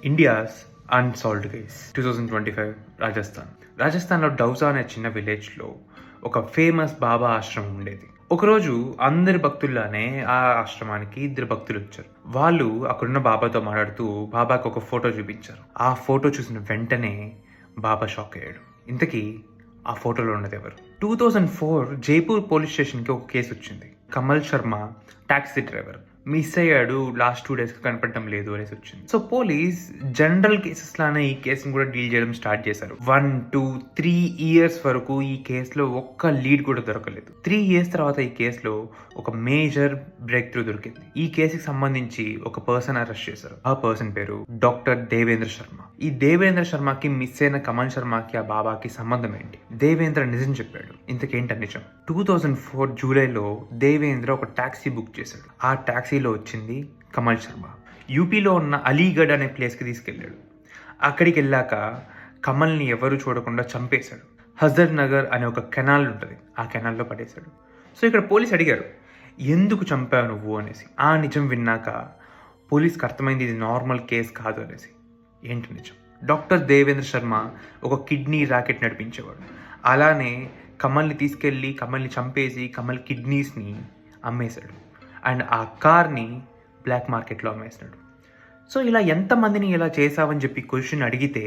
India's unsolved case 2025 రాజస్థాన్లో డౌజా అనే చిన్న విలేజ్లో ఒక ఫేమస్ బాబా ఆశ్రమం ఉండేది. ఒకరోజు అందరి భక్తుల్లానే ఆ ఆశ్రమానికి 2 భక్తులు వచ్చారు. వాళ్ళు అక్కడున్న బాబాతో మాట్లాడుతూ బాబాకి ఒక ఫోటో చూపించారు. ఆ ఫోటో చూసిన వెంటనే బాబా షాక్ అయ్యాడు. ఇంతకీ ఆ ఫోటోలో ఉన్నది ఎవరు? 2004 జైపూర్ పోలీస్ స్టేషన్కి ఒక కేసు వచ్చింది. Kamal Sharma taxi driver miss అయ్యాడు, లాస్ట్ 2 days కనపడటం లేదు అనేసి వచ్చింది. సో పోలీస్ జనరల్ కేసెస్ లానే ఈ కేసును కూడా డీల్ చేయడం స్టార్ట్ చేశారు. 1, 2, 3 years వరకు ఈ కేసులో ఒక్క లీడ్ కూడా దొరకలేదు. 3 years తర్వాత ఈ కేసులో ఒక మేజర్ బ్రేక్ త్రూ దొరికింది. ఈ కేసుకి సంబంధించి ఒక పర్సన్ అరెస్ట్ చేశారు. ఆ పర్సన్ పేరు డాక్టర్ దేవేంద్ర శర్మ. ఈ దేవేంద్ర శర్మకి మిస్ అయిన కమల్ శర్మకి ఆ బాబాకి సంబంధం ఏంటి? దేవేంద్ర నిజం చెప్పాడు. ఇంతకేంట నిజం? 2004 జూలైలో దేవేంద్ర ఒక టాక్సీ బుక్ చేశాడు. ఆ టాక్సీలో వచ్చింది కమల్ శర్మ. యూపీలో ఉన్న అలీగఢ్ అనే ప్లేస్కి తీసుకెళ్ళాడు. అక్కడికి వెళ్ళాక కమల్ని ఎవరు చూడకుండా చంపేశాడు. హజర్ నగర్ అనే ఒక కెనాల్ ఉంటుంది, ఆ కెనాల్లో పడేశాడు. సో ఇక్కడ పోలీస్ అడిగారు, ఎందుకు చంపావు నువ్వు అనేసి. ఆ నిజం విన్నాక పోలీస్కి అర్థమైంది ఇది నార్మల్ కేస్ కాదు అనేసి. ఏంటి నిజం? డాక్టర్ దేవేంద్ర శర్మ ఒక కిడ్నీ ర్యాకెట్ నడిపించేవాడు. అలానే కమల్ని తీసుకెళ్ళి కమల్ని చంపేసి కమల్ కిడ్నీస్ని అమ్మేశాడు అండ్ ఆ కార్ని బ్లాక్ మార్కెట్లో అమ్మేశాడు. సో ఇలా ఎంతమందిని ఇలా చేసావని చెప్పి క్వశ్చన్ అడిగితే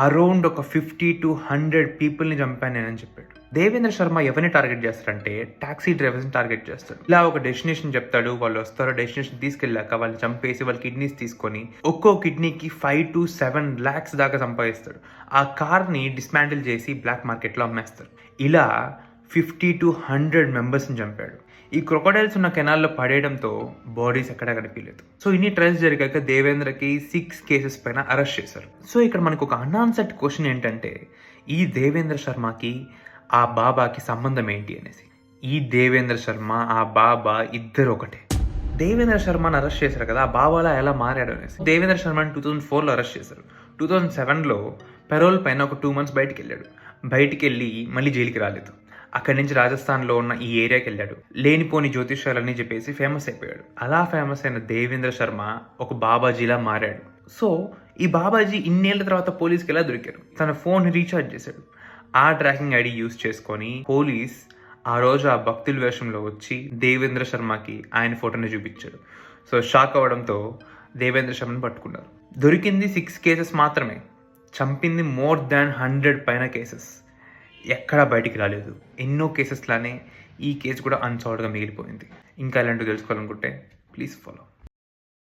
అరౌండ్ ఒక 50 to 100 పీపుల్ని చంపాను నేనని చెప్పాడు. దేవేంద్ర శర్మ ఎవరిని టార్గెట్ చేస్తాడంటే టాక్సీ డ్రైవర్స్ని టార్గెట్ చేస్తాడు. ఇలా ఒక డెస్టినేషన్ చెప్తాడు, వాళ్ళు వస్తారు, డెస్టినేషన్ తీసుకెళ్ళాక వాళ్ళని చంపేసి వాళ్ళ కిడ్నీస్ తీసుకొని ఒక్కో కిడ్నీకి 5 to 7 lakhs దాకా సంపాదిస్తాడు. ఆ కార్ని డిస్మాంటిల్ చేసి బ్లాక్ మార్కెట్లో అమ్మేస్తారు. ఇలా 50 to 100 మెంబర్స్ని చంపాడు. ఈ క్రొకడైల్స్ ఉన్న కెనాల్లో పడేయడంతో బాడీస్ ఎక్కడా కనిపించలేదు. సో ఇన్ని ట్రయల్స్ జరిగాక దేవేంద్రకి 6 cases పైన అరెస్ట్ చేశారు. సో ఇక్కడ మనకు ఒక అన్ఆన్సర్డ్ క్వశ్చన్ ఏంటంటే ఈ దేవేంద్ర శర్మకి ఆ బాబాకి సంబంధం ఏంటి అనేసి. ఈ దేవేంద్ర శర్మ ఆ బాబా ఇద్దరు ఒకటే. దేవేంద్ర శర్మని అరెస్ట్ చేశారు కదా, ఆ బాబాలా ఎలా మారాడు అనేసి. దేవేంద్ర శర్మని 2004లో అరెస్ట్ చేశారు. 2007లో పెరోల్ పైన ఒక 2 months బయటికి వెళ్ళాడు. బయటికి వెళ్ళి మళ్ళీ జైలుకి రాలేదు. అక్కడి నుంచి రాజస్థాన్లో ఉన్న ఈ ఏరియాకి వెళ్ళాడు. లేనిపోని జ్యోతిష్యాలని చెప్పేసి ఫేమస్ అయిపోయాడు. అలా ఫేమస్ అయిన దేవేంద్ర శర్మ ఒక బాబాజీలా మారాడు. సో ఈ బాబాజీ ఇన్నేళ్ల తర్వాత పోలీస్కి ఎలా దొరికారు? తన ఫోన్ రీఛార్జ్ చేశాడు. ఆ ట్రాకింగ్ ఐడి యూజ్ చేసుకొని పోలీస్ ఆ రోజు ఆ భక్తుల వేషంలో వచ్చి దేవేంద్ర శర్మకి ఆయన ఫోటోని చూపించాడు. సో షాక్ అవ్వడంతో దేవేంద్ర శర్మని పట్టుకున్నారు. దొరికింది 6 cases మాత్రమే, చంపింది more than 100 పైన కేసెస్. ఎక్కడా బయటికి రాలేదు. ఎన్నో కేసెస్ లానే ఈ కేసు కూడా అన్సాల్వ్డ్గా మిగిలిపోయింది. ఇంకా ఇలాంటివి తెలుసుకోవాలనుకుంటే ప్లీజ్ ఫాలో.